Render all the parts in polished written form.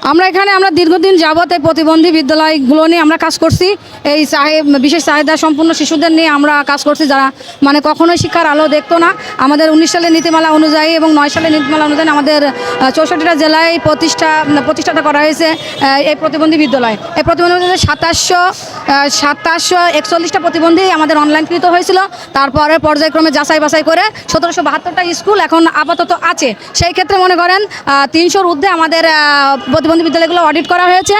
আমরা এখানে দীর্ঘদিন যাবত এই প্রতিবন্ধী বিদ্যালয়গুলো নিয়ে আমরা কাজ করছি। এই বিশেষ চাহিদা সম্পন্ন শিশুদের নিয়ে আমরা কাজ করছি, যারা মানে কখনোই শিক্ষার আলো দেখতো না। আমাদের 19 সালের নীতিমালা অনুযায়ী এবং 9 সালের নীতিমালা অনুযায়ী আমাদের 64টা জেলায় প্রতিষ্ঠাতা করা হয়েছে এই প্রতিবন্ধী বিদ্যালয়। এই প্রতিবন্ধী বিদ্যালয়ে 2741টা প্রতিবন্ধী আমাদের অনলাইনকৃত হয়েছিল। তারপরে পর্যায়ক্রমে যাচাই বাছাই করে 1772টা স্কুল এখন আপাতত আছে। সেই ক্ষেত্রে মনে করেন 300-র ঊর্ধ্বে আমাদের প্রতিবন্ধী বিদ্যালয়গুলো অডিট করা হয়েছে।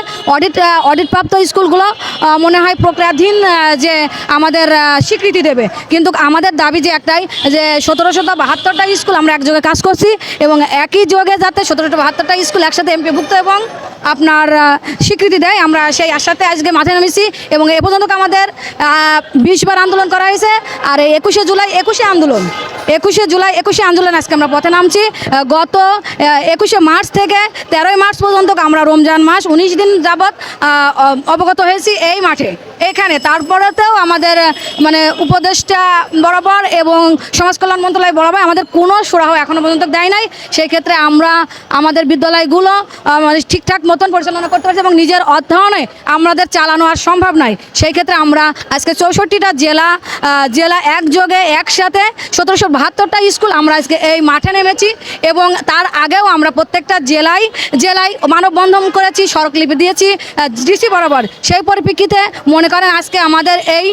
অডিটপ্রাপ্ত স্কুলগুলো মনে হয় প্রক্রিয়াধীন যে আমাদের স্বীকৃতি দেবে। কিন্তু আমাদের দাবি যে একটাই, যে 1772টা স্কুল আমরা একযোগে কাজ করছি এবং একই যোগে যাতে 1772টা স্কুল একসাথে এমপিভুক্ত এবং আপনার স্বীকৃতি দেয়, আমরা সেই আশাতে আজকে মাঠে নেমেছি। এবং এ পর্যন্ত আমাদের 20 বার আন্দোলন করা হয়েছে। আর 21শে জুলাই 21শে আন্দোলন আজকে আমরা পথে নামছি। গত 21শে মার্চ থেকে 13ই মার্চ পর্যন্ত আমরা রমজান মাস 19 দিন যাবৎ অবগত হয়েছি এই মাঠে এখানে। তারপরেতেও আমাদের মানে উপদেষ্টা বরাবর এবং সমাজ কল্যাণ মন্ত্রণালয় বরাবর আমাদের কোনো সুরাহা এখনও পর্যন্ত দেয় নাই। সেই ক্ষেত্রে আমরা আমাদের বিদ্যালয়গুলো মানে ঠিকঠাক মতন পরিচালনা করতে পারছি এবং নিজের অধ্যয়নে আমাদের চালানো আর সম্ভব নয়। সেই ক্ষেত্রে আমরা আজকে 64টা জেলা একযোগে একসাথে 1772টা স্কুল আমরা আজকে এই মাঠে নেমেছি। এবং তার আগেও আমরা প্রত্যেকটা জেলায় মানববন্ধন করেছি, স্মারকলিপি দিয়েছি ডিসি বরাবর। সেই পরিপ্রেক্ষিতে মনে করেন আজকে আমাদের এই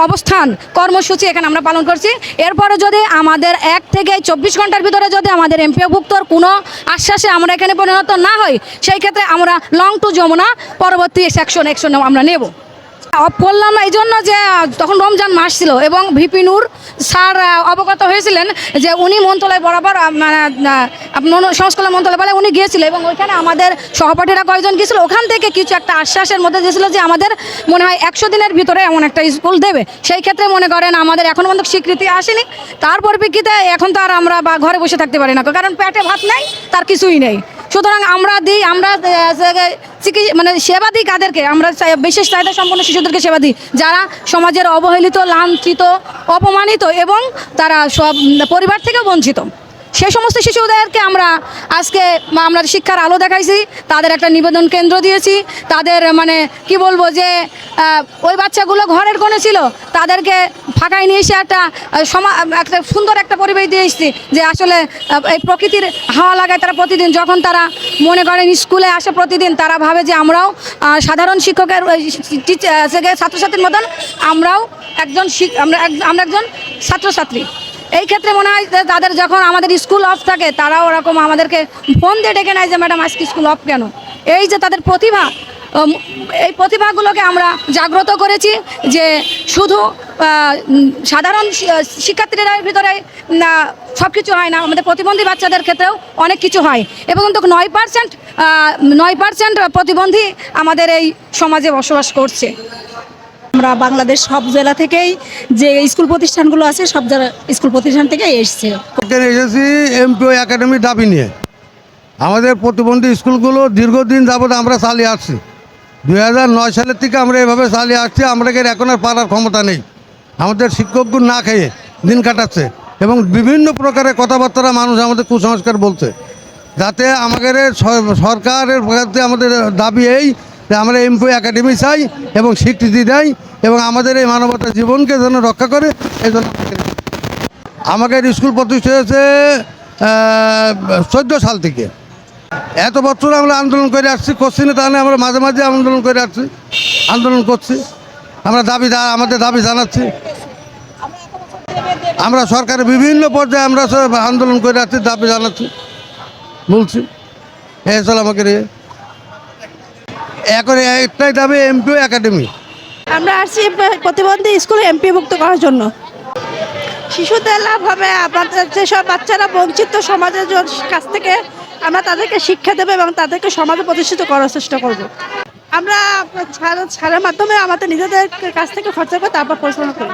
অবস্থান কর্মসূচি এখানে আমরা পালন করছি। এরপরে যদি আমাদের 1 থেকে 24 ঘন্টার ভিতরে যদি আমাদের এমপিওভুক্তর কোনো আশ্বাসে আমরা এখানে পরিণত না হই, সেই ক্ষেত্রে আমরা লং টু যমুনা পরবর্তী অ্যাকশন আমরা নেব। অফ করলাম এই জন্য যে তখন রমজান মাস ছিল এবং ভিপি নূর স্যার অবগত হয়েছিলেন যে উনি মন্ত্রণালয় বরাবর সমাজ কল্যাণ মন্ত্রণালয় বলে উনি গিয়েছিল এবং ওইখানে আমাদের সহপাঠীরা কয়েকজন গিয়েছিল। ওখান থেকে কিছু একটা আশ্বাসের মধ্যে দিয়েছিল যে আমাদের মনে হয় 100 দিনের ভিতরে এমন একটা স্কুল দেবে। সেই ক্ষেত্রে মনে করেন আমাদের এখনও পর্যন্ত স্বীকৃতি আসেনি। তার পরিপ্রেক্ষিতে এখন তো আর আমরা ঘরে বসে থাকতে পারি না, কারণ পেটে ভাত নেই, তার কিছুই নেই। সুতরাং আমরা মানে সেবা দিই কাদেরকে? আমরা বিশেষ চাহিদা সম্পন্ন শিশুদেরকে সেবা দিই, যারা সমাজের অবহেলিত, লাঞ্ছিত, অপমানিত এবং তারা সব পরিবার থেকে বঞ্চিত। সেই সমস্ত শিশুদেরকে আমরা আজকে শিক্ষার আলো দেখাইছি, তাদের একটা নিবেদন কেন্দ্র দিয়েছি। তাদের মানে কি বলবো যে ওই বাচ্চাগুলো ঘরের কোণে ছিল, তাদেরকে ফাঁকায় নিয়ে এসে একটা সুন্দর একটা পরিবেশ দিয়ে এসেছি যে আসলে এই প্রকৃতির হাওয়া লাগায় তারা প্রতিদিন। যখন তারা মনে করেন স্কুলে আসে প্রতিদিন, তারা ভাবে যে আমরাও সাধারণ শিক্ষকের ছাত্রছাত্রীর মতন আমরাও আমরা একজন ছাত্রছাত্রী। এই ক্ষেত্রে মনে হয় যে তাদের যখন আমাদের স্কুল অফ থাকে, তারাও ওরকম আমাদেরকে ফোন দিয়ে ডেকে নেয় যে ম্যাডাম আজকে স্কুল অফ কেন। এই যে তাদের প্রতিভা, এই প্রতিভাগুলোকে আমরা জাগ্রত করেছি যে শুধু সাধারণ শিক্ষার্থীদের ভিতরে সব কিছু হয় না, আমাদের প্রতিবন্ধী বাচ্চাদের ক্ষেত্রেও অনেক কিছু হয়। এবং 9% প্রতিবন্ধী আমাদের এই সমাজে বসবাস করছে। আমরা বাংলাদেশ সব জেলা থেকেই যে স্কুল প্রতিষ্ঠানগুলো আছে, সব স্কুল প্রতিষ্ঠান থেকেই এসেছি এমপিও একাডেমির দাবি নিয়ে। আমাদের প্রতিবন্ধী স্কুলগুলো দীর্ঘদিন যাবৎ আমরা চালিয়ে আসছি। 2009 সালের থেকে আমরা এভাবে চালিয়ে আসছি। আমাদের এখন আর পারার ক্ষমতা নেই। আমাদের শিক্ষকগুলো না খেয়ে দিন কাটাচ্ছে এবং বিভিন্ন প্রকারের কথাবার্তা মানুষ আমাদের কুসংস্কার বলছে, যাতে আমাদের সরকারের কাছে আমাদের দাবি এই যে আমরা এমপিও একাডেমি চাই এবং স্বীকৃতি দেয় এবং আমাদের এই মানবতার জীবনকে যেন রক্ষা করে। এই জন্য আমাদের স্কুল প্রতিষ্ঠা হয়েছে 14 সাল থেকে। এত বছর আমরা আন্দোলন করে আসছি, করছি না তাহলে আমরা মাঝে মাঝে আন্দোলন করছি। আমরা আমাদের দাবি জানাচ্ছি। আমরা সরকারের বিভিন্ন পর্যায়ে আমরা আন্দোলন করে আসছি, দাবি জানাচ্ছি, বলছি। এই চল আমাকে এখন একটাই দাবি, এমপিও একাডেমি। আমরা আসছি প্রতিবন্ধী স্কুলে এমপিভুক্ত করার জন্য। শিশুদের লাভ হবে, আমাদের যেসব বাচ্চারা বঞ্চিত সমাজের কাছ থেকে আমরা তাদেরকে শিক্ষা দেবো এবং তাদেরকে সমাজে প্রতিষ্ঠিত করার চেষ্টা করব। আমরা ছাড়ের মাধ্যমে আমাদের নিজেদের কাছ থেকে খরচা করে তারপর পরিচালনা করি।